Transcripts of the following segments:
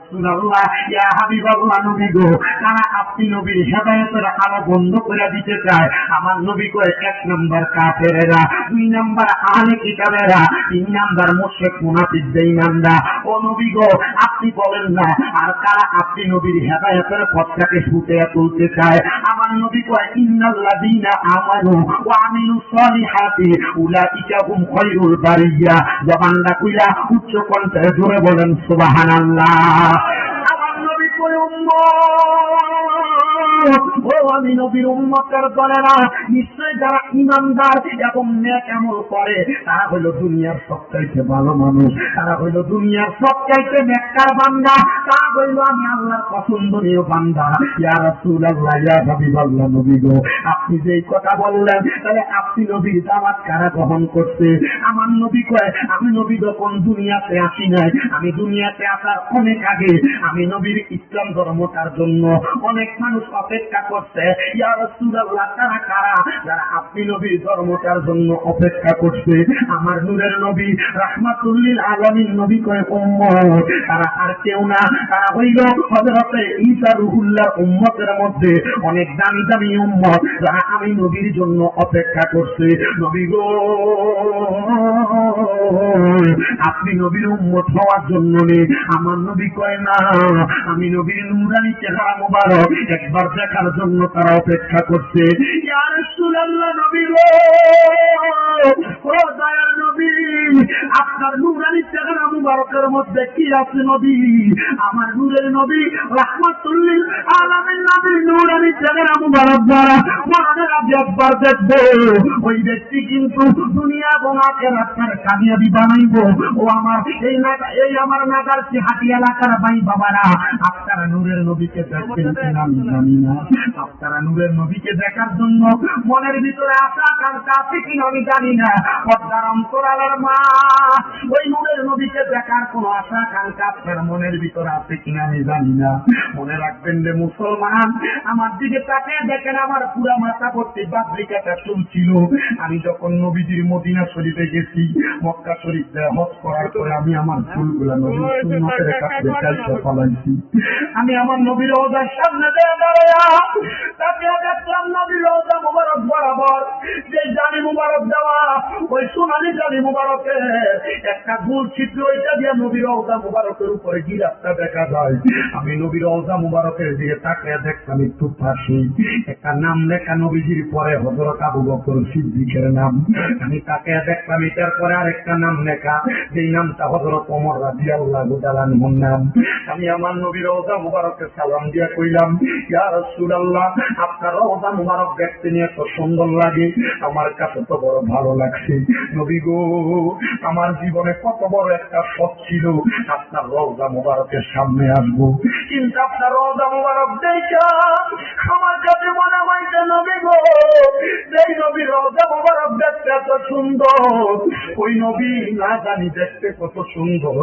রাসূলুল্লাহ, ইয়া হাবিবাল্লাহ, নবী গো, কারা আপনি নবীর হেদায়েতের আলো বন্ধ করে দিতে চায়? আমার নবী কয়, 1 নাম্বার কাফেরেরা, 2 নাম্বার আহলে কিতাবেরা, 3 নাম্বার মুশরিক মুনাফিক বেঈমানরা। ও নবী গো, আপনি বলেন না আর কারা আপনি নবীর হেদায়েতের পথটাকে ফুটিয়ে তুলতে চায়? আমার নবী কয়, ইন্নাল্লাযীনা আমানু ওয়া আমিলুস সলিহাতি উলাইকা হুম খায়রুল বারিয়া। জবানটা খুইলা উচ্চ কণ্ঠে জোরে বলেন সুবহানাল্লাহ। আমার নবী কয়, ও আমি নবীর উম্মতের দলেরা, নিশ্চয় যারা ঈমানদার এবং নেক আমল করে তারা হইল দুনিয়ার সবচাইতে ভালো মানুষ, তারা হইল দুনিয়ার সবচাইতে নেককার বান্দা, তারা হইল আমি আল্লাহর পছন্দনীয় বান্দা। ইয়া রাসূলুল্লাহ, ইয়া হাবিবাল্লাহ, নবী গো, আপনি যে এই কথা বললেন, তাহলে আপনি নবীর দাওয়াত কারা গ্রহণ করছে? আমার নবী কয়, আমি নবী যখন দুনিয়াতে আসি নাই, আমি দুনিয়াতে আসার অনেক আগে আমি নবীর ইসলাম ধর্মটার জন্য অনেক মানুষ অপেক্ষা করছে। ইয়া রাসূলুল্লাহ, তারা কারা? যারা আপনি নবীর ধর্মটার জন্য অপেক্ষা করছে। আমার নূরের নবী রাহমাতুল লিল আলামিন নবী কয়, উম্মত, তারা আর কেউ না, তারা হইল হযরতে ঈসা রূহুল্লাহ উম্মতের মধ্যে অনেক দামি দামি উম্মত, যারা আমি নবীর জন্য অপেক্ষা করছে। নবী গো, আপনি নবীর উম্মত হওয়ার জন্য নেই। আমার নবী কয়, না, আমি নবীর নূরানী চেহারা মুবারক একবার দেখার জন্য তারা অপেক্ষা করছে। ইয়া রাসূলুল্লাহ, নবী গো, ও দয়ার নবী, আপনার নূরানী চেহারা মুবারকের মধ্যে কি আছে নবী? আমার নূরের নবী রাহমাতুল লিল আলামিন নবী নূরানী চেহারা মুবারক দ্বারা মনের আগে একবার দেখবো, ওই ব্যক্তি কিন্তু দুনিয়া এবং আখিরাতের কামিয়াবি বানাইবো। ও আমার এই আমার নাগারছি হাটি এলাকার ভাই বাবারা, আপনারা নূরের নবীকে দেখবেন কিনা আমি জানি না। আপনারা নূরের নবীকে দেখার জন্য মনের ভিতরে আশা আকাঙ্ক্ষা আছে কিনা আমি জানি না। পর্দার অন্তরালের মা, ওই নূরের নবীকে দেখার কোন আশা আকাঙ্ক্ষা আপনার মনের ভিতরে আছে কিনা আমি জানি না। মনে রাখবেন রে মুসলমান, আমার দিকে তাকিয়ে দেখেন, আমার পুরা মাথা ভর্তি বাবরি কাটা চুল ছিল। আমি যখন নবীজির মদিনা শরীফে গেছি, মক্কা শরীফে হজ করার পরে আমি আমার চুলগুলা নবীর সুন্নতের কাছে কালকে ফলাইছি। আমি আমার নবীর রওজার সামনে দিয়ে দাঁড়ায়া তাকিয়ে দেখলাম নবীর রওজা মুবারক বরাবর যে জালি মুবারক দেওয়া, ওই সোনালী জালি মুবারকের একটা গোল ছিদ্র, ওইটা দিয়ে নবীর রওজা মুবারকের উপরে গিরাফটা দেখা যায়। আমি নবীর রওজা মুবারকের দিকে তাকিয়ে দেখলাম একটু পাশে একটা নাম লেখা, নবীজির পরে হযরত আবু বকর সিদ্দিকের নাম। আমি তাকিয়ে দেখলাম এটার পরে আরেকটা নাম লেখা, যেই নামটা হযরত ওমর রাদিয়াল্লাহু তাআলা আনহুর নাম। আমি আমার নবীর রওজা মুবারকে সালাম দিয়া কইলাম, ইয়া রাসূলুল্লাহ, আপনার রওজা মুবারক দেখতে নিয়ে এত সুন্দর লাগে, আমার কাছে তো বড় ভালো লাগছে। নবী গো, আমার জীবনে কত বড় একটা শখ ছিল আপনার রওজা মুবারকের সামনে আসবো, কিন্তু আপনার রওজা মুবারক দেখা আমার কাছে মনে হয়েছে নবী গো, যেই নবীর রওজা মুবারক দেখতে এত সুন্দর, ওই নবী না জানি দেখতে কত সুন্দর।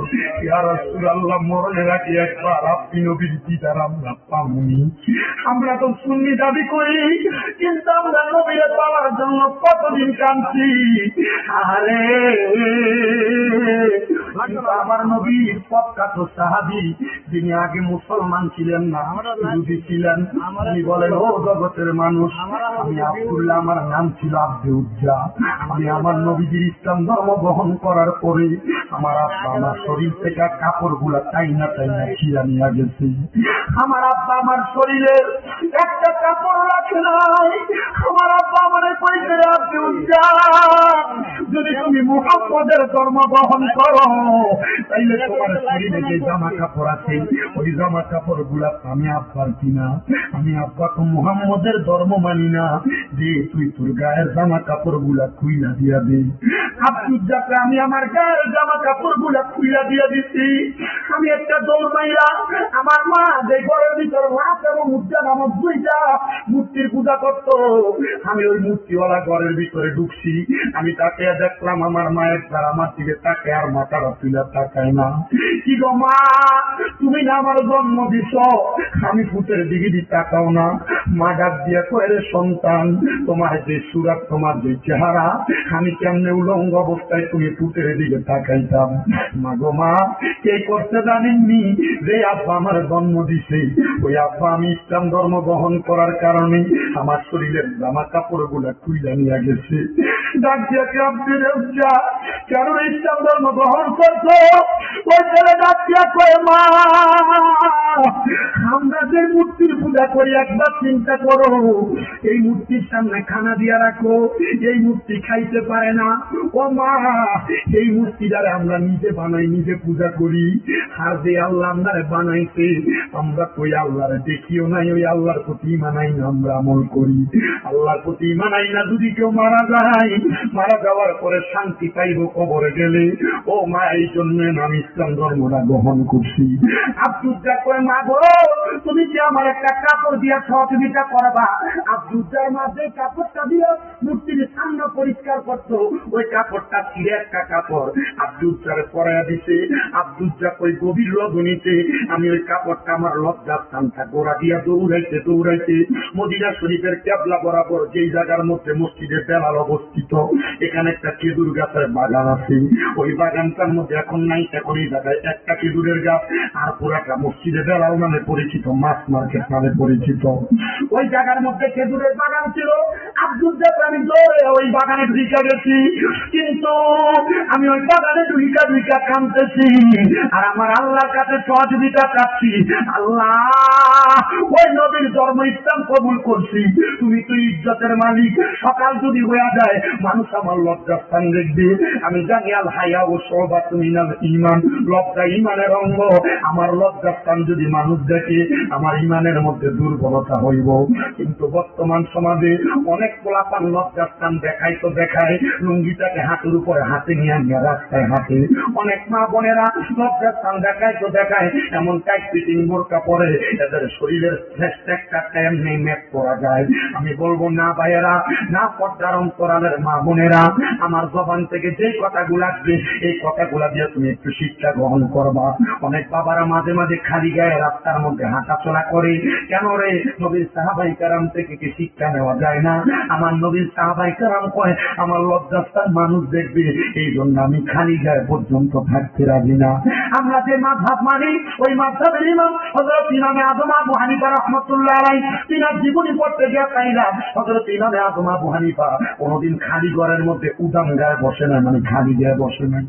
ইয়া রাসূলুল্লাহ, মরণে রাখি একবার আপনি নবীর দিদার আমরা পাবনি। আমরা তো সুন্নি দাবি করি, কিন্তু আমরা নবীর পাওয়ার জন্য কতদিন কাঁদছি। আরে আমার নবীর প্রখ্যাত সাহাবী, যিনি আগে মুসলমান ছিলেন না, ইহুদি ছিলেন, তিনি বলেন, ও জগতের মানুষ, আমি আব্দুল্লাহ, আমার নাম ছিল আব্দুজ্জা। আমি আমার নবীজির ইসলাম ধর্ম গ্রহণ করার পরে আমার আব্বা আমার শরীর থেকে কাপড় গুলা টাইনা টাইনা খিয়া নিয়ে গেছে। আমার আব্বা আমার শরীরের একটা কাপড় রাখে নাই। আমার আব্বা আমার কইছে, আব্দুজ্জা, যদি তুমি মুহাম্মদের ধর্ম গ্রহণ করো, তাইলে তোমার শরীরে যে জামা কাপড় আছে ওই জামা কাপড় গুলা আমি আব্বার কিনা। আমি আব্বাকে মুহাম্মদের ধর্ম মানি না, যে তুই তোর গায়ের জামা কাপড় গুলা খুইলা দিয়া দে। আব্দুজ্জাকে আমি আমার গায়ের জামা কাপড় গুলা খুইলা দিয়া দিচ্ছি। আমি একটা দৌড় মাইরা আমার মা যে ঘরের ভিতর রাত এবং উজ্জা নামক দুইটা মূর্তির পূজা করতো, আমি ওই মূর্তিওয়ালা ঘরের ভিতরে ঢুকছি, আমি তাকে দেখলাম আমার মায়ের দ্বারা আমার দিকে তাকে আর মাথাটা তুলে তাকায় না। কি গো মা, তুমি না আমার জন্ম দিছ, আমি পুতের দিকে তাকাও না? মা ডাক দিয়া কয়, রে সন্তান, তোমার যে সুরাত, তোমার যে চেহারা, আমি কেমনে উলঙ্গ অবস্থায় তুমি পুতের দিকে তাকাইতাম? মা গো মা, কে করতে জানেননি যে আব্বা আমার জন্ম দিছে, ওই আব্বা আমি ইসলাম ধর্ম গ্রহণ করার কারণে আমার শরীরের জামা কাপড় গুলা খুইলা নিয়ে গেছে। ডাক দিয়া কেন ইসলাম ধর্ম গ্রহণ করছো? ওই ছেলে ডাক দিয়া কয়, মা আমরা যে মূর্তির পূজা করি একবার চিন্তা করো, এই মূর্তির সামনে খানা দিয়া রাখো, এই মূর্তি খাইতে পারে না। ও মা, এই মূর্তি দ্বারা আমরা নিজে বানাই, নিজে পূজা করি, আর যে আল্লাহ আমরা বানাইছে আমরা তো ওই আল্লাহরে দেখিও নাই, ওই আল্লাহর প্রতি মানাই না, আমরা আমল করি, আল্লাহর প্রতি মানাই না। যদি কেউ মারা যায়, মারা যাওয়ার পরে শান্তি পাইব কবরে গেলে। ও মা, এই জন্য আমি ইসলাম ধর্মটা গ্রহণ করছি। আব্দুল্লাহ কয়, মা গো, তুমি যে আমার একটা কাপড় দিয়া সহযোগিতা করবা। আব্দুল্লাহর মাঝে কাপড়টা দিয়ে মূর্তির সামনে পরিষ্কার করতো, ওই কাপড়টা ছিঁড়ে একটা কাপড় আব্দুল্লাহরে পরাইয়া দিছে। আব্দুল্লাহ কই, গভীর রজনীতে আমি ওই কাপড়টা আমার লজ্জার স্থানটা গোড়া দিয়া দৌড়াইতে দৌড়াইতে মদিনা শরীফের কেবলা বরাবর যেই জায়গার মধ্যে মসজিদের বেলাল অবস্থিত, এখানে একটা খেজুর গাছের বাগান আছে। ওই বাগানটার মধ্যে এখন নাই, এখন এই জায়গায় একটা খেজুরের গাছ, আর পুরাটা মসজিদে বেলাল নামে পরিচিত, মাছ মার্কেট নামে পরিচিত। ওই জায়গার মধ্যে খেজুরের বাগান ছিল। আব্দুল্লাহ আমি দৌড়ে ওই বাগানে ঢুকে গেছি, কিন্তু আমি ওই বাগানে ঢুকা কাঁদতেছি আর আমার আল্লাহর কাছে সহযোগিতা চাচ্ছি। আল্লাহ, ওই নবীর ধর্ম ইসলাম কবুল করছি, তুমি তো ইজ্জতের মালিক। সকাল যদি হয়ে যায় মানুষ আমার লজ্জাস্থান দেখবে। আমি জানি আল হায়া ও শোবাতুন মিনাল ঈমান, লজ্জা ঈমানের অঙ্গ। আমার লজ্জাস্থান যদি মানুষ দেখে আমার ঈমানের মধ্যে দুর্বলতা হইব। কিন্তু বর্তমান সমাজে অনেক পোলাপান লজ্জাস্থান দেখায় তো দেখায়, লুঙ্গিটাকে হাতের উপরে হাতে নিয়ে নিয়ে রাস্তায় হাঁটে। অনেক মা বোনেরা লজ্জাস্থান দেখায় তো দেখায়, এমন টাইট ফিটিং বোরকা পরে এদের শরীরের একটা এমনি ম্যাপ করা যায়। আমি বলবো না ভাইয়েরা, না পর্দার অন্তরালের মা বোনেরা, আমার জবান থেকে যে কথাগুলো আসবে এই কথাগুলা দিয়ে তুমি একটু শিক্ষা গ্রহণ করবা। অনেক বাবারা মাঝে মাঝে খালি গায়ে রাস্তার মধ্যে হাঁটাচলা করে, কেন রে? নবীর সাহাবাই কেরাম থেকে কি শিক্ষা নেওয়া যায় না? আমার নবীর সাহাবাই কেরাম কয়, আমার লজ্জাস্থান মানুষ দেখবে, এই জন্য আমি খালি গায়ে পর্যন্ত থাকতে রাজি না। আমরা যে মাযহাব মানি, ওই মাযহাবের ইমাম হযরত ইমামে আযম আবু হানিফা রাহমাতুল্লাহ আলাইহি, তিনার জীবনী পড়তে গিয়ে পাইলাম হযরত ইমামে আযম আবু হানিফা কোনদিন খালি ঘরের মধ্যে উদাম গায়ে বসে না, মানে খালি গায়ে বসে নাই।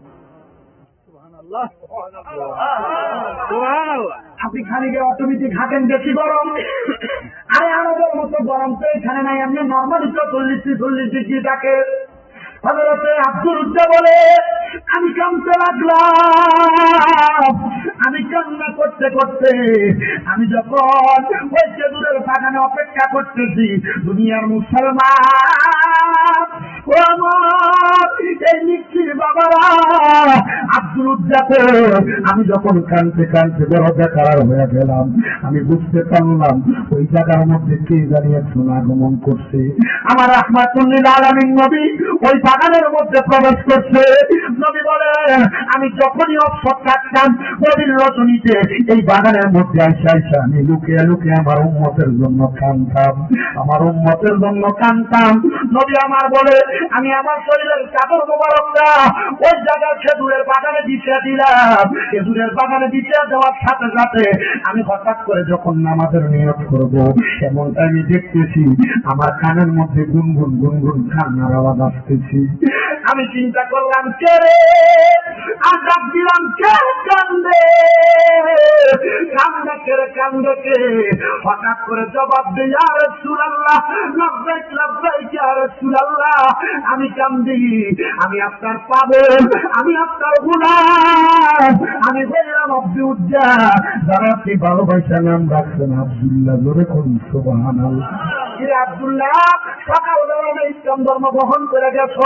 আপনি খালি গায়ে অটোমেটিক হাঁটেন, বেশি গরম, আরে আরবের মতো গরম তো এখানে নাই, আপনি নর্মালি তো 40 ডিগ্রি থাকে। হযরতে আব্দুল্লাহ বলে, আমি কাঁদতে লাগলাম, আমি কান্না করতে করতে আমি যখন ওই খেজুরের বাগানে অপেক্ষা করতেছি, দুনিয়ার মুসলমান ও আমার এই নিশ্চিত বাবারা, আব্দুল্লাহকে আমি যখন কাঁদতে কাঁদতে বড় বেকার হয়ে গেলাম, আমি বুঝতে পারলাম ওই জায়গার মধ্যে কে জানি একজন আগমন করছে। আমার রাহমাতুল লিল আলামিন নবী ওই বাগানের মধ্যে প্রবেশ করছে। নবী বলেন, আমি যখনই অবসর থাকতাম নবীর রজনীতে এই বাগানের মধ্যে আইসা আইসা আমি লুকিয়ে লুকিয়ে আমার উম্মতের জন্য কাঁদতাম, আমার উম্মতের জন্য কাঁদতাম। নবী আমার বলে, আমি আমার শরীরের চাদর মোবারকটা ওই জায়গার খেজুরের বাগানে বিছিয়ে দিলাম। খেজুরের বাগানে বিছিয়ে দেওয়ার সাথে সাথে আমি হঠাৎ করে যখন নামাজের নিয়ত করব, এমনটা আমি দেখতেছি আমার কানের মধ্যে গুনগুন গুনগুন কান্নার আওয়াজ আসতেছি। আমি চিন্তা করলাম, কে রে? আর ডাক দিলাম, কে কান্দে? কান্দে কে রে, কান্দে কে? হঠাৎ করে জবাব দেই, ইয়া রাসূলুল্লাহ, লাব্বাইক লাব্বাইক ইয়া রাসূলুল্লাহ, আমি কান্দি, আমি আপনার পাগল, আমি আপনার গোলাম, আমি বললাম আব্দুল্লাহ, যারা আপনি ভালোবাসা নাম রাখছেন আব্দুল্লাহ, জোরে কোন সুবহানাল্লাহ। আব্দুল্লাহ সকালবেলা কারণে ইসলাম ধর্ম গ্রহণ করে গেছো,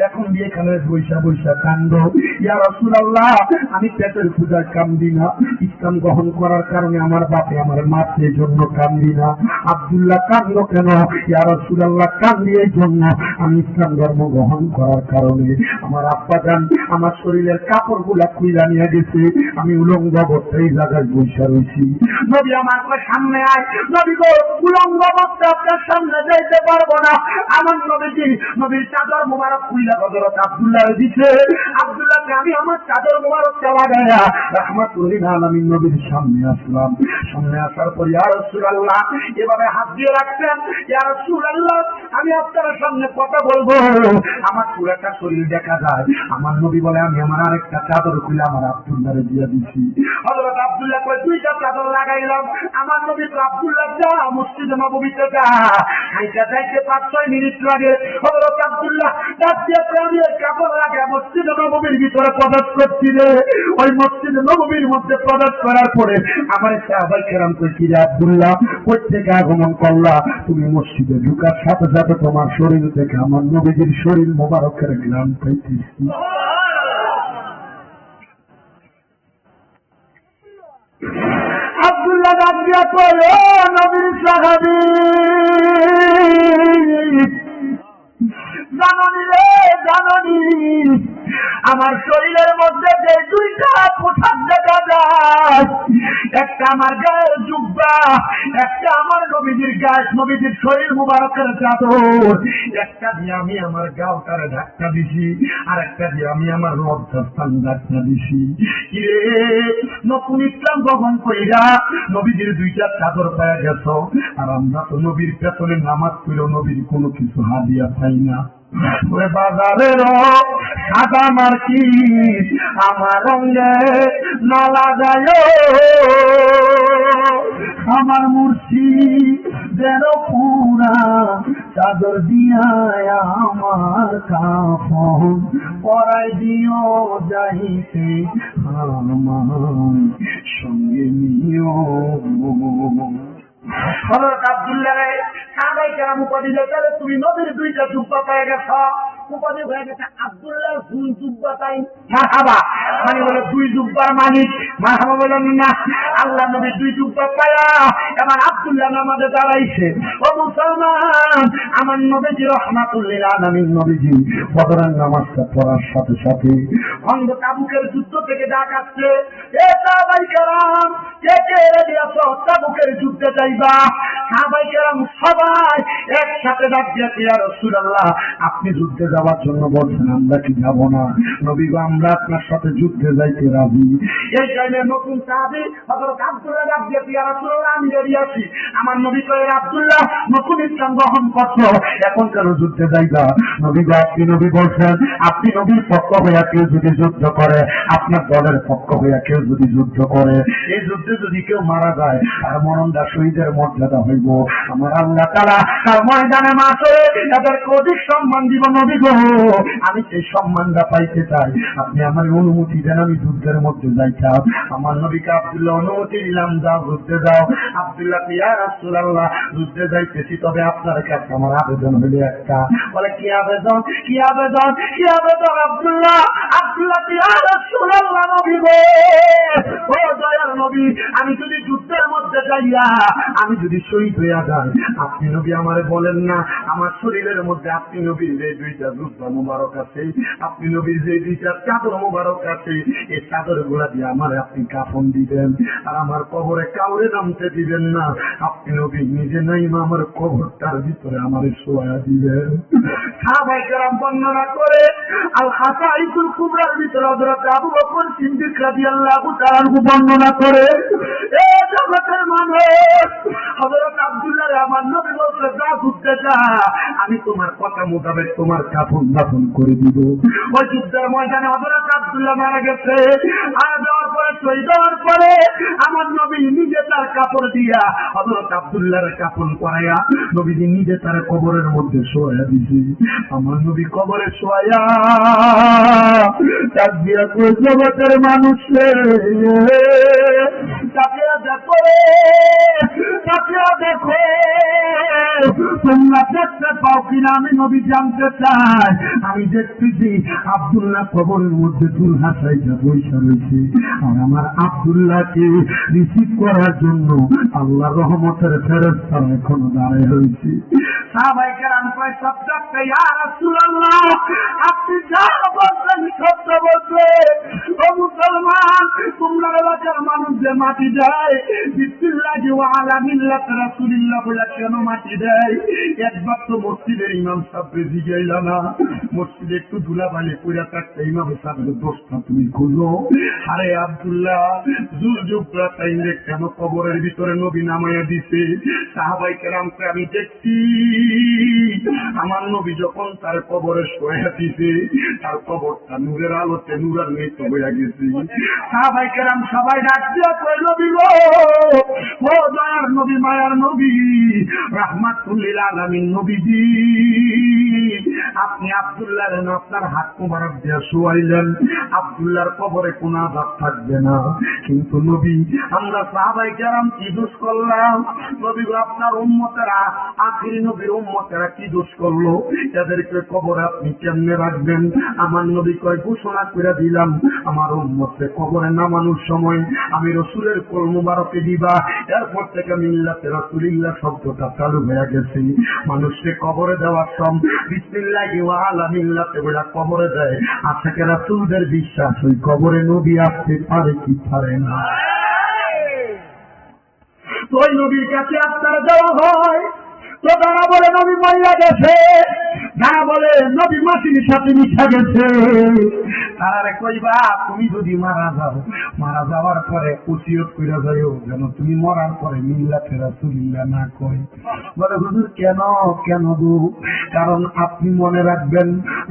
এখন দিয়ে এখানে বৈশা বৈশা কান্দ। ইয়া রাসূলুল্লাহ, আমি পেটের পূজার কান্দি না, ইসলাম গ্রহণ করার কারণে আমার বাপে আমার মাছের জন্য কান্দি না। আব্দুল্লাহ কান্দ কেন? ইয়া রাসূলুল্লাহ, কান্দি এই জন্য আমি ইসলাম ধর্ম গ্রহণ করার কারণে আমার আব্বা জান আমার শরীরের কাপড় গুলা খুইলা নিয়ে গেছে, আমি উলঙ্গ অবস্থায় এই জায়গায় বৈশা রয়েছি। নবী আমার সামনে আয়। নবী গো, উলঙ্গ অবস্থা আপনার সামনে যাইতে পারবো না। আমার নবীজি নবীর চাদর মুবারক খুইলা হযরত আব্দুল্লাহ দিছে। আব্দুল্লাহকে আমি আমার চাদর মুবারকটা লাগাইয়া রাহমাতুল লিল আলামিন নবীর সামনে আসলাম। সামনে আসার পর ইয়া রাসূলুল্লাহ এভাবে হাত দিয়ে রাখছেন। ইয়া রাসূলুল্লাহ, আমি আপনার সামনে কথা বলবো, আমার পুরোটা শরীর দেখা যায়। আমার নবী বলে আমি আমার আরেকটা চাদর খুলে আমার আব্দুল্লাহরে দিয়ে দিছি। হযরত আব্দুল্লাহ কয় দুইটা চাদর লাগাইলাম। আমার নবী তো আব্দুল্লাহ যা মসজিদে নববীতে যা, হাইটা যাইতে 5-6 মিনিট লাগে। হযরত আব্দুল্লাহ ডাক দিয়ে আমি কাপড় লাগে মসজিদে নববীর ভিতরে প্রবেশ করছি রে। ওই মসজিদে নববীর মধ্যে প্রবেশ করার পরে আমার সাহাবায়ে কেরাম কইছি, রে আব্দুল্লাহ কই থেকে আগমন করলা? তুমি মসজিদে ঢোকার সাথে সাথে তোমার শরীর থেকে আমার নবীজির শরীর মোবারকের ঘ্রাণ পাইতেছি। আব্দুল্লাহ ডাক দিয়া কয়, ও নবীর সাহাবী, জাননি রে জাননি, আমার শরীরের মধ্যে যে দুইটা পোশাক দেখা যায়, একটা আমার গায়ের জুব্বা, একটা আমার নবীজির গায়ে নবীজির শরীর মুবারকের চাদর, একটা দিয়ে আমি আমার গাওটারে ধাক্কা দিছি, আর একটা দিয়ে আমি আমার লজ্জাস্থান ধাক্কা দিছি। কিরে, নতুন ইসলাম গ্রহণ কইরা নবীজির দুইটা চাদর পাওয়া গেছ, আর আমরা তো নবীর পেছনে নামাজ পড়লেও নবীর কোনো কিছু হাদিয়া পাই না। বাজারের সাদা মার্কিট আমার রঙে না লাগায়, আমার মুর্শিদের পুরা চাদর দিয়া আমার কাফন পরাই দিও যাইতে আমার সঙ্গে নিও। হযরত আব্দুল্লাহ সাহাবায়ে কেরাম উপাধি দিলে, তুমি নবীর দুইটা জুব্বা পেয়ে গেছ, উপাধি হয়ে গেছে আব্দুল্লাহ দুই জুব্বা। তাই মারহাবা মানে বলে দুই জুব্বার মালিক। মারহাবা বলেন না, আল্লাহ নবীর দুই জুব্বা পায়া এবার আব্দুল্লাহ নামাজে দাঁড়াইছে। ও মুসলমান, আমার নবীজি রাহমাতুল লিল আলামিন নবীজি বদরের নামাজটা পড়ার সাথে সাথে অন্ধ তাবুকের যুদ্ধ থেকে ডাক আসছে, এ সাহাবায়ে কেরাম কে কে রেডি আছো তাবুকের যুদ্ধে যাইবা? সাহাবায়ে কেরাম সবাই একসাথে ডাক দিয়ে, ইয়া রাসূলুল্লাহ আপনি যুদ্ধে যাওয়ার জন্য বলছেন, আমরা কি যাব না? নবী গো, আমরা আপনার সাথে যুদ্ধে যাইতে রাজি। এই টাইমে নতুন সাহাবী হযরত আব্দুল্লাহ ডাক দিয়ে, ইয়া রাসূলুল্লাহ আমি রেডি আছি। আমার নবী কয়, আব্দুল্লাহ নতুন ইসলাম গ্রহণ করছো, এখন কেন যুদ্ধে যাইবা? নবী গো, আপনি নবী বলছেন, আপনি নবীর পক্ষ হইয়া কেউ যদি যুদ্ধ করে, আপনার দলের পক্ষ হইয়া কেউ যদি যুদ্ধ করে, এই যুদ্ধে যদি কেউ মারা যায় তার মরণটা শহীদের মর্যাদা হইব। আমার আল্লাহ তাআলা তার ময়দানে মাঠে তাদেরকে অধিক সম্মান দিব। নবী গো, আমি সেই সম্মানটা পাইতে চাই, আপনি আমার অনুমতি দেন, আমি যুদ্ধের মধ্যে যাইতাম। আমার নবীকে আব্দুল্লাহ অনুমতি দিলাম, যাও যুদ্ধে যাও। আব্দুল্লাহ, ইয়া রাসূলুল্লাহ যুদ্ধে যাইতেছি, তবে আপনার কাছে আমার আবেদন হলো একটা। বলে কি আবেদন? কি আবেদন? কি আবেদন? আব্দুল্লাহ ইয়া রাসূলুল্লাহ নবী গো, ও দয়ার নবী, আমি যদি যুদ্ধের মধ্যে যাইয়া আমি যদি শহীদ হইয়া যাই, আপনি নবী আমারে বলেন না আমার শরীরের মধ্যে আপনি নবীর যে দুইটা জুব্বা মুবারক আছে, আপনি নবীর যে দুইটা চাদর মুবারক আছে, এই চাদর গুলা দিয়ে আমারে আপনি কাফন দিবেন, আর আমার কবরে কাউরে নামতে দিবেন না। আপনি নবী নিজে নাইমা আমার কবরটার ভিতরে আমারে শোয়া দিবেন। সাহাবায়ে কেরাম বর্ণনা করে আল খাসাইতুল কুবরার ভিতরে হযরত আবু বকর সিদ্দিক রাদিয়াল্লাহু তাআলা বর্ণনা করে, এ জগতের মানুষ, হযরত আব্দুল্লাহ আমার নবী বলতে, যা যুদ্ধে যা, আমি তোমার কথা মোতাবেক তোমার কাফন দাফন করে দিব। ওই যুদ্ধের ময়দানে হযরত আব্দুল্লাহ মারা গেছে। আর যাওয়ার পরে শহীদ হওয়ার পরে আমার নবী নিজে তার কাপড় দিয়া হযরত আব্দুল্লাহর কাফন পরাইয়া নবীজি নিজে তার কবরের মধ্যে শোয়া দিয়েছে। আমার নবী কবরে শোয়া ডাক দিয়া কই, জগতের মানুষ তাকে দেখো, তাকে দেখো, তোমরা দেখতে পাও কিনা আমি নবী জানতে চাই। আমি দেখতেছি আব্দুল্লাহ কবরের মধ্যে চুল হাসাইটা বৈশা রয়েছে, আর আমার আব্দুল্লাহকে রিসিভ করার জন্য আল্লাহ রহমতের ফেরেশতারা এখনো দাঁড়িয়ে রয়েছে। সাহাবায়ে কেরাম কয় সত্যকে ইয়া রাসূলুল্লাহ, আপনি যা বলছেন সত্য বলছেন। ও মুসলমান, তোমরা এলাকার মানুষ যে মাটি দেয় বিসমিল্লাহি ওয়া আলা মিল্লাতি রাসূলিল্লাহ বলে কেন মাটি দেয়? একবার তো মসজিদের ইমাম সাহেব জিগাইল না, মসজিদে একটু ধুলাবালি পড়ে থাকতে ইমাম সাহেবের দোষটা তুমি খুঁজো। আরে আব্দুল্লাহ জুলজুবরা তাইলে কেন কবরের ভিতরে নবী নামাইয়া দিছে? সাহাবায়ে কেরামকে আমি দেখছি আমার নবী যখন তার কবরে শোয়া দিছে তার কবরটা নূরের আলোতে নূরান্বিত হয়ে গেছে। সাহাবায়ে কেরাম সবাই ডাক দিয়া কই নবী গো, ও দয়ার নবী, মায়ার নবী, রাহমাতুল লিল আলামিন নবীজি, আপনি আব্দুল্লাহর আপনার হাত মোবারক দিয়া শোয়াইলেন, আব্দুল্লাহর কবরে কোনো আযাব থাকবে না। কিন্তু নবী, আমরা সাহাবায়ে কেরাম কি দোষ করলাম? নবী গো, আপনার উম্মতেরা, আখিরি নবীর উম্মতেরা কি দোষ করলো? এদেরকে কবরে আপনি কেমনে রাখবেন? আমার নবী কয় ঘোষণা করে দিলাম, আমার উম্মতকে কবরে নামানোর সময় আমি রাসূলের কোল মুবারকে দিবা। এরপর থেকে মিল্লাতে রাসূলিল্লাহ শব্দটা চালু হয়ে গেছে। মানুষকে কবরে দেওয়ার সময় বিসমিল্লাহি ওয়া আলা মিল্লাতে বলে কবরে দেয়। আজকে রাসূলদের বিশ্বাস ওই কবরে নবী আসতে পারে কি পারে না। ওই নবীর কাছে আপনার দেওয়া হয় তো তারা বলে নবী মরিয়া গেছে, তারা বলে নবী মাটির সাথে মিশা গেছে। তারা কইবা তুমি যদি মারা যাও, মারা যাওয়ার পরে ওসিয়ত কইরা যাইও যেন তুমি মরার পরে মিল্লাতে রাসূলিল্লাহ না কই। বলে হুজুর কেন কেন গো? কারণ আপনি মনে রাখবেন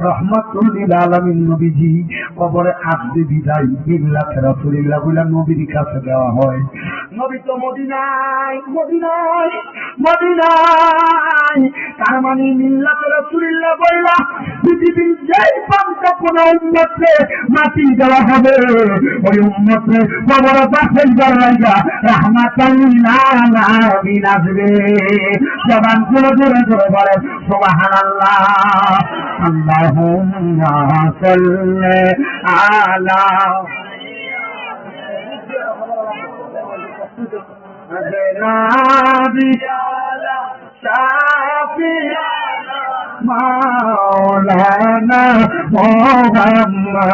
রাহমাতুল লিল আলামিন নবীজি কবরে আসবে বিদায় মিল্লাতে রাসূলিল্লাহ বলে নবীর কাছে দেওয়া হয়। নবী তো মদিনায় মদিনায় মদিনায়, তার মানে মিল্লাতে রাসূলিল্লাহ বললা পৃথিবীর যেই প্রান্তে কোন উম্মতকে মাটি দেওয়া হবে ওই উম্মতকে কবরে পাশের জায়গা রাহমাতুল লিল আলামিন আসবে। জবান খুলে জোরে জোরে বলেন সুবহানাল্লাহ। আল্লাহুম্মা সাল্লি আলা নাবি শাফি মাওলানা মুহাম্মদ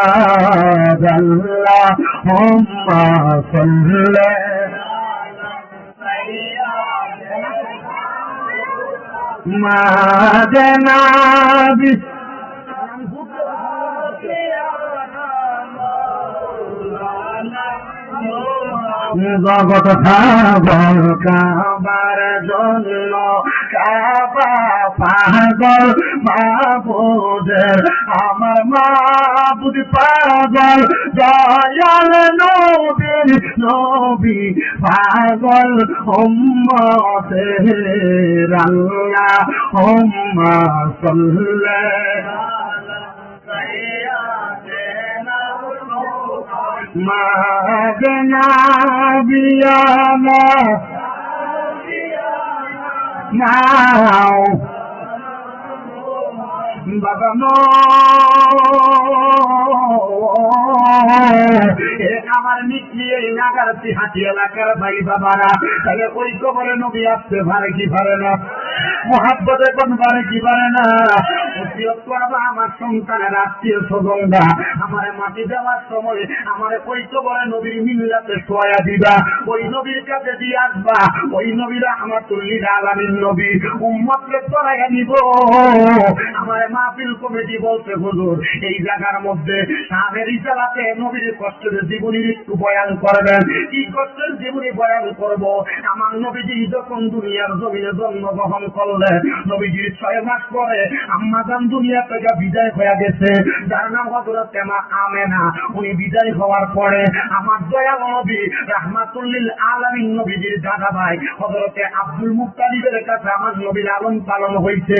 আল্লাহুম্মা সাল্লি মাদনাবি জগৎ পাগল কাবার জন্য, কাবা পাগল মাবুদের, আমার মাবুদ পাগল দয়াল নবীর নবী পাগল উম্মতের আল্লাহুম্মা সাল্লি মাদনা বিয়ানা নাও বাবা নো আমার মিটলিয়ে নাগারতি হাতি এলাকার ভাই বাবারা, তাহলে ওই কবরে নবী আসতে পারে কি পারে না? মোহাব্বতে কোন পারে কি পারে না? আমার সন্তানের আত্মীয় স্বজনরা আমার মাটি দেওয়ার সময় আমার ওই কবরে নবীর মিল্লাতে শোয়া দিবা, ওই নবীর কাছে দিয়ে আসবা। ওই নবীর রাহমাতুল লিল আলামিন নবী উম্মতকে পড়াইয়া নিব। আমার মাহফিল কমিটি বলছে হুজুর এই জায়গার মধ্যে সাহেবের ইজালাতে নবীর কষ্টের জীবনীর একটু বয়ান করবেন। কি কষ্টের জীবনী বয়ান করব? আমার নবীজি যখন দুনিয়ার জমিনে জন্মগ্রহণ করলেন, নবীজির 6 মাস পরে আম্মাজান দুনিয়া থেকে বিদায় হয়ে গেছে, যার নাম হযরত আমেনা। উনি বিদায় হওয়ার পরে আমার দয়াল নবী রাহমাতুল লিল আলামিন নবীজির দাদা ভাই হযরত আব্দুল মুত্তালিবের কাছে আমার নবীর লালন পালন হয়েছে।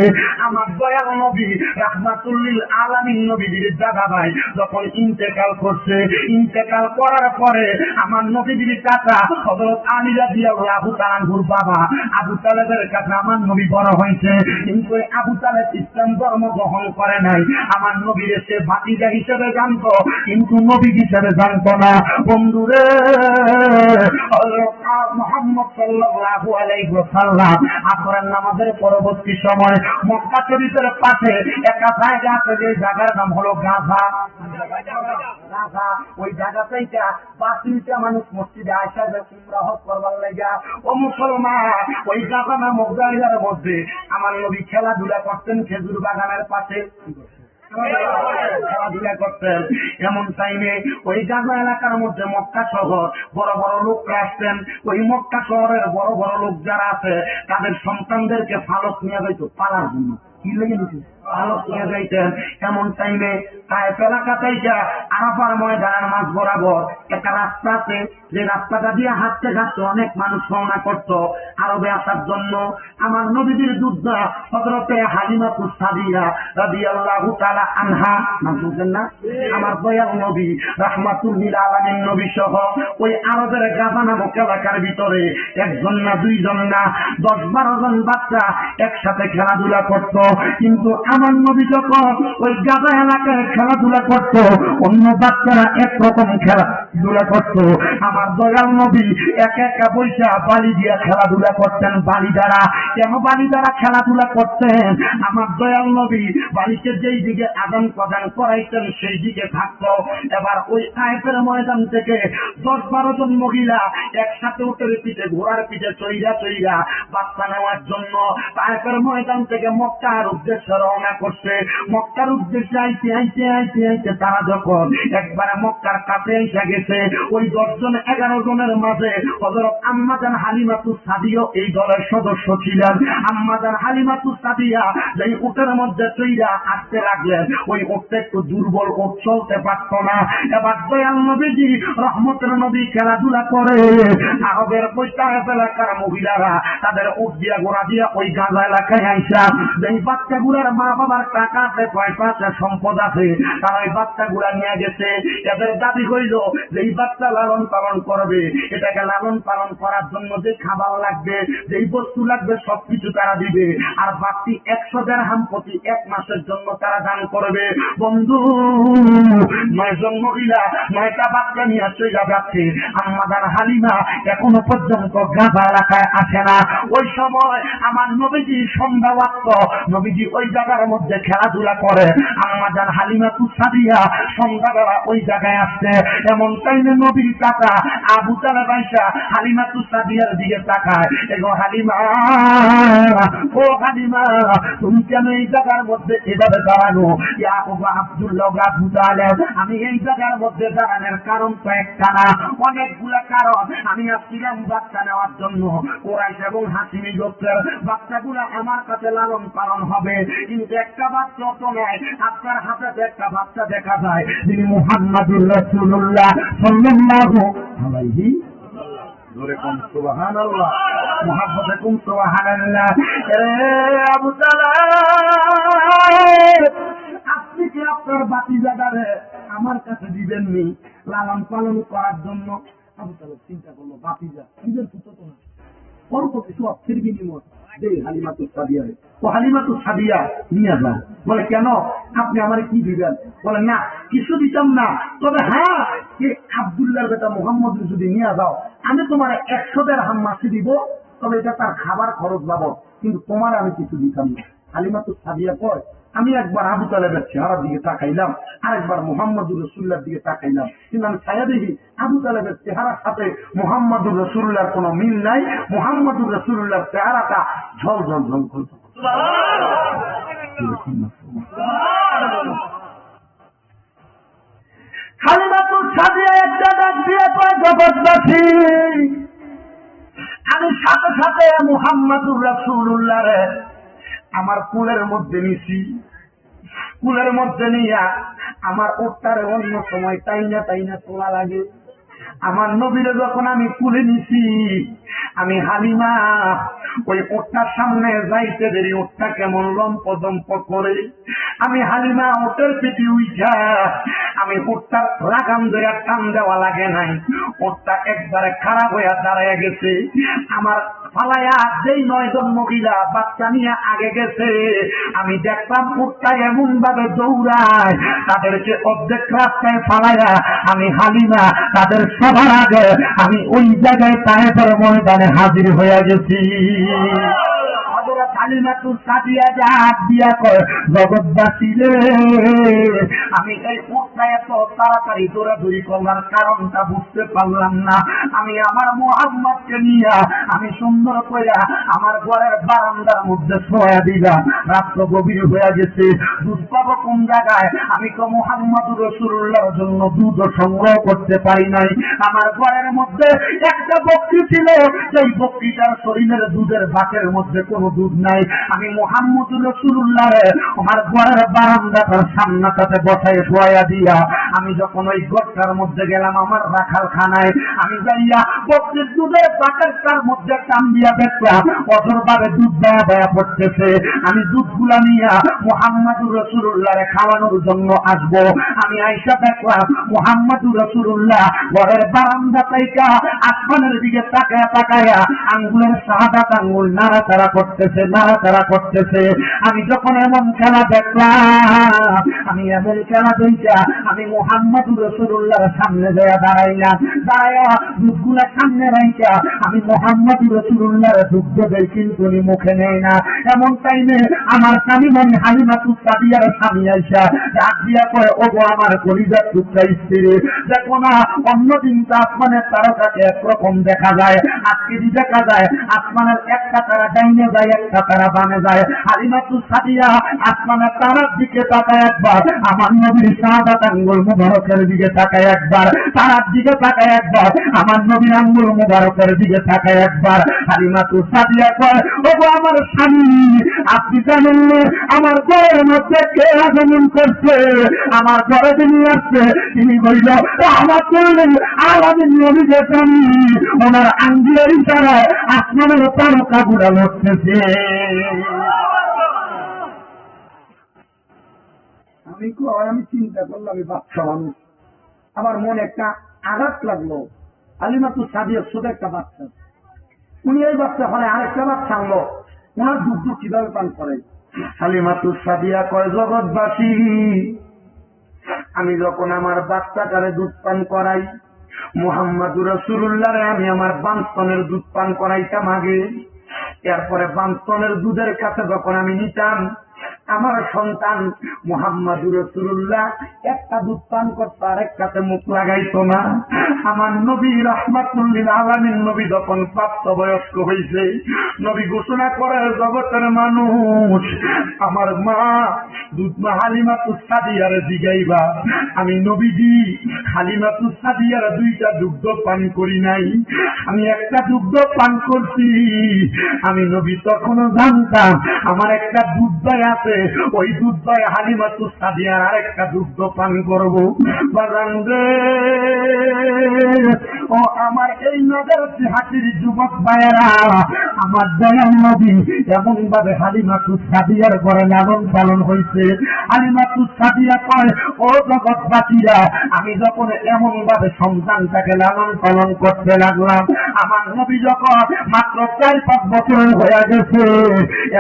আমার দয়াল নবী রাহমাতুল লিল আলামিন নবীজির দাদা ভাই যখন ইন্তেকাল করছে, ইন্তেকাল করার পরে আমার নবীজির চাচা হযরত আলী রাদিয়াল্লাহু তাআলার বাবা আবু তালেবের কাছে আমার নবী নবী বড় হয়েছে, কিন্তু আবু তালেব ইসলাম ধর্ম গ্রহণ করে নাই। আমার নবীর সে ভাতিজা হিসেবে জানতো, কিন্তু নবী হিসেবে জানতো না। বন্ধুরে, মুহাম্মদ সাল্লাল্লাহু আলাইহি ওয়াসাল্লাম আসরের নামাজের পরবর্তী সময় মক্কা শরীফের পাশে একটা জায়গা আছে, যে জায়গার নাম হলো গাজা। ওই জায়গা থেকে 5 মিনিটে মানুষ মসজিদে আয়সা যে উমরা হজ করবার লাগা। ও মুসলমান, ওই গাজা নামক জায়গার মধ্যে আমার নবী খেলাধুলা করতেন খেজুর বাগানের পাশে, খেলাধুলা করতেন। এমন টাইমে ওই গাজা এলাকার মধ্যে মক্কা শহর বড় বড় লোকরা আসতেন। ওই মক্কা শহরের বড় বড় লোক যারা আছে, তাদের সন্তানদেরকে ফালক নিয়ে যাইতো পালার জন্য। কি লেগে নিচ্ছে? ফালক নিয়ে যাইতেন। এমন টাইমে তায়েফ এলাকা থেকে আরাফার ময়দানের মাঝ বরাবর একটা রাস্তা আছে, যে রাস্তাটা দিয়ে হাঁটতে হাঁটতে অনেক মানুষ রওনা করতো আরবে আসার জন্য। আমার নবীদের দুধা হযরতে হালিমাতুস সাদিয়া রাদিয়াল্লাহু তাআলা আনহা, নাম শুনছেন না? আমার দয়াল নবী রাহমাতুল লিল আলামিন নবী সহ ওই আরবের গাজা নামক এলাকার ভিতরে একজন না দুইজন না 10-12 জন বাচ্চা একসাথে খেলাধুলা করত। কিন্তু আমার নবী যখন ওই গাজা এলাকায় খেলাধুলা করত, অন্য বাচ্চারা একরকম খেলাধুলা করত। আমার দয়াল নবী একা একা বৈশা বালি দিয়া খেলাধুলা করতেন। বালি দ্বারা কেন বালি দ্বারা খেলাধুলা করতেন? আমার দয়াল নবী বালিকে যেই দিকে আদান প্রদান করাইতেন সেই দিকে থাকত। এবার ওই তায়েফের ময়দান থেকে 10-12 জন মহিলা একসাথে উটের পিঠে ঘোড়ার পিঠে চইরা চইরা বাচ্চা নেওয়ার জন্য তায়েফের ময়দান থেকে মক্কার উদ্দেশ্যে রওনা করছে। মক্কার উদ্দেশ্যে আইতে আইতে আইতে আইতে তারা যখন একবারে মক্কার কাছে এসে গেছে, ওই 10 জন 11 জনের মাঝে হযরত আম্মা জান হালিমাতুস সাদিয়া এই দলের সদস্য ছিলেন। আম্মা জান হালিমাতুস সাদিয়া যেই উটের মধ্যে চইরা আসতে লাগলেন, ওই উটটা একটু দুর্বল, উট চলতে পারত না। এবার দয়াল নবীজি রহমতের নবী খেলাধুলা করে আরবের তায়েফ এলাকার মহিলারা তাদের উট দিয়া ঘোড়া দিয়া ওই গাজা এলাকায় আইসা যেই বাচ্চাগুলার মা বাবার টাকা আছে, পয়সা আছে, সম্পদ আছে, তারা ওই বাচ্চাগুলা নিয়ে গেছে। এদের দাবি হইল যে এই বাচ্চা লালন পালন করবে, এটাকে লালন পালন করার জন্য যে খাবার লাগবে, যেই বস্তু লাগবে সবকিছু তারা দিবে, আর বাকি 100 দিরহাম প্রতি 1 মাসের জন্য তারা দান করবে। বন্ধু, 9 জন মহিলা 9টা বাচ্চা নিয়ে চলে যাচ্ছে। আম্মা জান হালিমা এখনো পর্যন্ত গাজা এলাকায় আসে না। ওই সময় আমার নবীজি সন্ধ্যা ওয়াক্ত নবীজি ওই জায়গার মধ্যে খেলাধুলা করে। আম্মা জান হালিমাতুস সাদিয়া সন্ধ্যাবেলা ওই জায়গায় আসছে। এমন টাইমে নবীর চাচা আবু তালেব আইসা হালিমাতুস সাদিয়ার দিকে তাকায়, এগো হালিমা, ও হালিমা, তুমি কেন এই জায়গার মধ্যে এভাবে দাঁড়ানো? ইয়া আবু আব্দুল্লাহ আবু তালেব, আমি এই জায়গার মধ্যে দাঁড়ানোর কারণ তো একটা না, অনেকগুলা কারণ। আমি আসছিলাম বাচ্চা নেওয়ার জন্য। কুরাইশ এবং হাশিমি গোত্রের বাচ্চাগুলা আমার কাছে লালন পালন হবে, কিন্তু একটা বাচ্চা তো নয়। আপনার হাতে একটা বাচ্চা দেখা যায়, যিনি মুহাম্মাদুর রাসূলুল্লাহ সাল্লাল্লাহু আলাইহি সুবহানাল্লাহ, মুহাব্বতাকুম সুবহানাল্লাহ। আবু তালেব, আপনি কি আপনার বাতিজাদারে আমার কাছে দিবেননি লালন পালন করার জন্য? আবু তালেব চিন্তা করলো, বাতিজা নিজের পুত্র তো না, অল্প কিছু অর্থের বিনিময় যে হালিমাতুস সাদিয়া, ও হালিমাতুস সাদিয়া নিয়ে যান। বলে কেন, আপনি আমার কি দিবেন? বলে না, কিছু দিতাম না, তবে হ্যাঁ, আব্দুল্লাহর বেটা মুহাম্মদ যদি নিয়ে যাও, আমি তোমার 100 দিরহাম মাসে দিব, তবে এটা তার খাবার খরচ বাবদ, কিন্তু তোমার আমি কিছু দিতাম না। হালিমাতুস সাদিয়া কয়, আমি একবার আবু তালেবের চেহারার দিকে তাকাইলাম, আরেকবার মুহাম্মদুর রাসূলুল্লাহর দিকে তাকাইলাম, কিন্তু আমি ছায়া দেখি আবু তালেবের চেহারার সাথে মুহাম্মদুর রাসূলুল্লাহর কোনো মিল নাই। মুহাম্মদুর রাসূলুল্লাহর চেহারাটা ঝল ঝল ঝল করছে। হালিমাতুস সাদিয়া একটা ডাক দিয়ে কয়, জগৎবাসী, আমি সাথে সাথে মুহাম্মদুর রাসূলুল্লাহরে আমার কুলের মধ্যে নিছি। কুলের মধ্যে নিয়া আমার উটটারে অন্য সময় টাইনা টাইনা তোলা লাগে। আমার নবীরে যখন আমি কুলে নিছি, আমি হালিমা ওই উটটার সামনে যাইতে দেরি উটটা কেমন লম্প দম্প করে, আমি হালিমা উটের পিঠে উঠা আমি উটটার লাগাম ধরে টান দেওয়া লাগে নাই, উটটা একবারে খারাপ হইয়া দাঁড়ায় গেছে। আমার ফালাইয়া যেই 9 জন মহিলা বাচ্চা নিয়ে আগে গেছে, আমি দেখলাম উটটা এমন ভাবে দৌড়ায়, তাদেরকে অর্ধেক রাস্তায় ফালাইয়া আমি হালিমা তাদের সবার আগে আমি ওই জায়গায় তায়েফের ময়দানে হাজির হয়ে গেছি। হালিমাতুস সাদিয়া ডাক দিয়া কয়, জগৎবাসীরে, আমি এই উটটা এত তাড়াতাড়ি দৌড়াদৌড়ি করলাম কারণটা বুঝতে পারলাম না। আমি আমার মুহাম্মদকে নিয়ে আমি সুন্দর করে আমার ঘরের বারান্দার মধ্যে শোয়া দিলাম। রাত্র গভীর হয়ে গেছে, দুধ পাবো কোন জায়গায়? আমি তো মুহাম্মদুর রাসূলুল্লাহর জন্য দুধ সংগ্রহ করতে পারি নাই। আমার ঘরের মধ্যে একটা বকরি ছিল, সেই বকরিটার শরীরের দুধের বাটের মধ্যে কোনো দুধ নাই। আমি মুহাম্মদুর রাসূলুল্লাহ আমার ঘরের বারান্দাটার সামনাটাতে বসায় শোয়া দিয়া আমি যখন ওই ঘরটার মধ্যে গেলাম আমার রাখাল খানায়, আমি যাইয়া বকরির দুধের বাটেরটার মধ্যে টান দিয়া দেখলাম অজরভাবে দুধ দেয়া দেয়া পড়তেছে। আমি দুধগুলা নিয়ে মুহাম্মদুর রাসূলুল্লাহরে খাওয়ানোর জন্য আসবো। আমি আইসা দেখলাম মুহাম্মদুর রাসূলুল্লাহ ঘরের বারান্দা থেকে আসমানের দিকে তাকায়া তাকায়া আঙ্গুলের শাহাদাত আঙ্গুল নাড়াচাড়া করতেছে, নাড়াচাড়া করতেছে। আমি যখন এমন খেলা দেখলাম, আমি এমন খেলা দেখা আমি মুহাম্মদুর রাসূলুল্লাহর সামনে যাইয়া দাঁড়াইলাম। দাঁড়াইয়া দুধগুলা সামনে রাইখা আমি মুহাম্মদুর রাসূলুল্লাহর দুধ দেই, কিন্তু উনি মুখে নেয় না। এমন টাইমে আমার স্বামীমণি হালিমাতুস সাদিয়ার স্বামী আইসা ডাক দিয়া কয়, ওগো আমার কলিজার টুকরা স্ত্রী, দেখো না অন্যদিন তো আসমানের তারকাকে একরকম দেখা যায়, আজকে দেখা যায় আসমানের একটা তারা ডাইনে যায় একটা তারা বামে যায়। হালিমাতুস সাদিয়া আসমানের তারার দিকে তাকায় একবার, আমার নবীর শাহাদাত আঙ্গুল মুবারকের দিকে তাকায় একবার, তারার দিকে তাকায় একবার, আমার নবীর আঙ্গুল মুবারকের দিকে তাকায় একবার। হালিমাতুস সাদিয়া কয়, ওগো আমার স্বামী, আপনি জানেন না আমার ঘরের মধ্যে কে আগমন করছে? আমার ঘরে যিনি আসছে তিনি বলল রাহমাতুল আলামিন নবীর স্বামী, ওনার আঙ্গুলের ইশারায় আসমানের তারকা গুলা লড়তেছে। আমি চিন্তা করলাম আমি বাচ্চা মানুষ, আমার মনে একটা আঘাত লাগলো। হালিমাতুস সাদিয়ার ছোট একটা বাচ্চা, উনি এই বাচ্চা ফলে আরেকটা বাচ্চা আনলো, ওনার দুধ কিভাবে পান করে? হালিমাতুস সাদিয়া কয়, জগৎবাসী, আমি যখন আমার বাচ্চাটারে দুধ পান করাই, মুহাম্মদুর রাসূলুল্লাহরে আমি আমার বাঞ্ছনের দুধ পান করাইতাম আগে, এরপরে বাঞ্ছনের দুধের কাছে যখন আমি নিতাম, আমার সন্তান মুহাম্মদুর রাসূলুল্লাহ একটা দুধ পান করতে আরেকটাতে মুখ লাগাইতো না। আমার নবী রাহমাতুল লিল আলামিন নবী যখন প্রাপ্তবয়স্ক হয়েছে, নবী ঘোষণা করে, জগতের মানুষ, আমার মা দুধ মা হালিমাতুস সাদিয়ার জিগাইবা, আমি নবীজি হালিমাতুস সাদিয়ার দুইটা দুগ্ধ পান করি নাই, আমি একটা দুগ্ধ পান করছি। আমি নবী তখনও জানতাম আমার একটা দুধ দই আছে, ওই দুধ দই হালিমাতুস সাদিয়ার আরেকটা দুগ্ধ পান করবো। বাজানরে, ও আমার এই নগর হাতির যুবক ভাইয়েরা, আমার দয়াল নবী এমন ভাবে হালিমাতুস সাদিয়ার ঘরে লালন পালন হয়েছে। হালিমাতুস সাদিয়া কয়, ও জগৎবাসীরা, আমি যখন এমন ভাবে সন্তানটাকে লালন পালন করতে লাগলাম, আমার নবী যখন মাত্র 4-5 বছর হয়ে গেছে,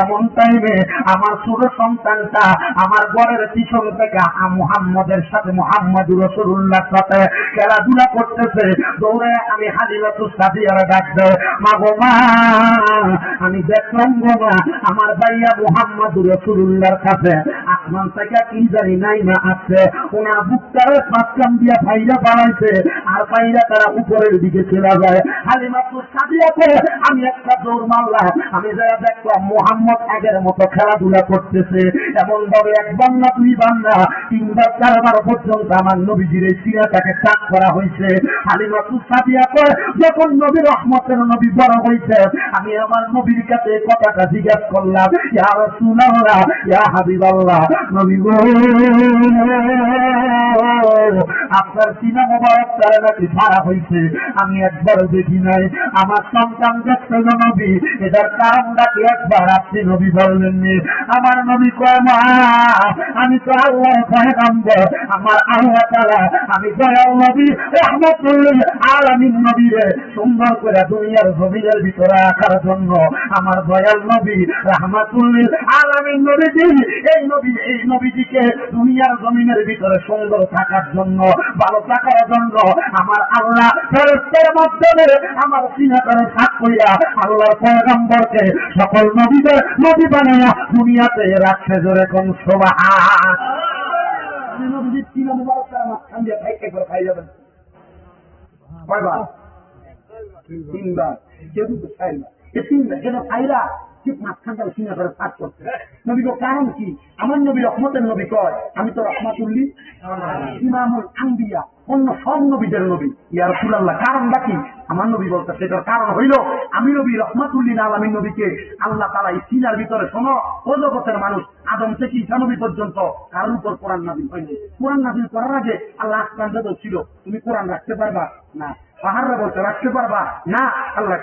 এমন টাইমে আমার ছোট সন্তানটা আমার ঘরের পিছন থেকে মুহাম্মদের সাথে মুহাম্মদুর রাসূলুল্লাহর সাথে খেলাধুলা করতেছে। দৌড়ে আমি হালিমাতুস সাদিয়ার ডাক দেয়, মা গো মা, আমি দেখলাম গো মা, আমার ভাইয়া মুহাম্মদুর রাসূলুল্লাহর কাছে আসমান থেকে কি জানি নাই না আছে, ওনার বুকটারে পাঁচকাম দিয়া ভাইরা বাড়াইছে, আর ভাইরা তারা উপরের দিকে চলে যায়। হালিমাতুস সাদিয়াকে আমি একটা দৌড় মারলাম, আমি যারা দেখলাম মুহাম্মদ আগের মতো খেলাধুলা করতেছে। এমন ভাবে একবার না দুইবার না 3বার 4বার পর্যন্ত আমার নবীজির এই সিরাটাকে চাক করা হয়েছে। হালিমাতুস সাদিয়া কয়, যখন নবী রহমতের নবী বড় হয়েছে, আমি আমার নবীর কাছে কথাটা জিজ্ঞাসা করলাম, ইয়া রাসূলুল্লাহ, ইয়া হাবিবাল্লাহ, নবী গো আপনার সিনা মোবারক তারা নাকি ভাড়া হয়েছে, আমি একবারও দেখি নাই। আমার সন্তান দেখতে নবী, এটার কারণটা কি একবার আপনি নবী বললেননি? আমার নবী কয় মা, আমি তো আল্লাহ পয়গম্বর, আমার আল্লাহ তাআলা আমি দয়াল নবী রাহমাতুল আলামিন নবীরে সুন্দর করে দুনিয়ার জমিনের ভিতরে রাখার জন্য আমার দয়াল নবী রাহমাতুল আলামিন নবীজি এই নবীজিকে দুনিয়ার জমিনের ভিতরে সুন্দর থাকার জন্য, ভালো থাকার জন্য আমার আল্লাহ ফেরেশতার মাধ্যমে আমার সিনাতে সাত কইরা আল্লাহর পয়গম্বরকে সকল নবীদের নবী বানায়া দুনিয়াতে রাখছে। জোরে কোন সুবহান। নবীজির সিনা মুবারক তারা মাঝখান দিয়ে খাই যাবেন কয়বার? তিনবার। কেউ কিন্তু চাইবার তিনবার যেন খাইরা ঠিক মাঝখানটা সিনা করে পাঠ করছে। নবী গো কারণ কি? আমার নবী রহমতের নবী কয় আমি তো রহমাতুল্লিল ইমামুল আম্বিয়া, অন্য সব নবীদের নবী। ইয়া রাসূলুল্লাহ কারণটা কি? আমার নবী বলতে সেটার কারণ হইল আমি নবী রহমাতুল্লিল আলামিন নবীকে আল্লাহ তাআলা এই সিনার ভিতরে শোনো ও জগতের মানুষ আদম থেকে ঈসা নবী পর্যন্ত কারোর উপর কোরআন নাযিল হয়নি। কোরআন নাযিল করার আগে আল্লাহ আসমানকে বলছিল তুমি কোরআন রাখতে পারবা না, পাহাড়রা বলতে রাখতে পারবা না। আল্লাহ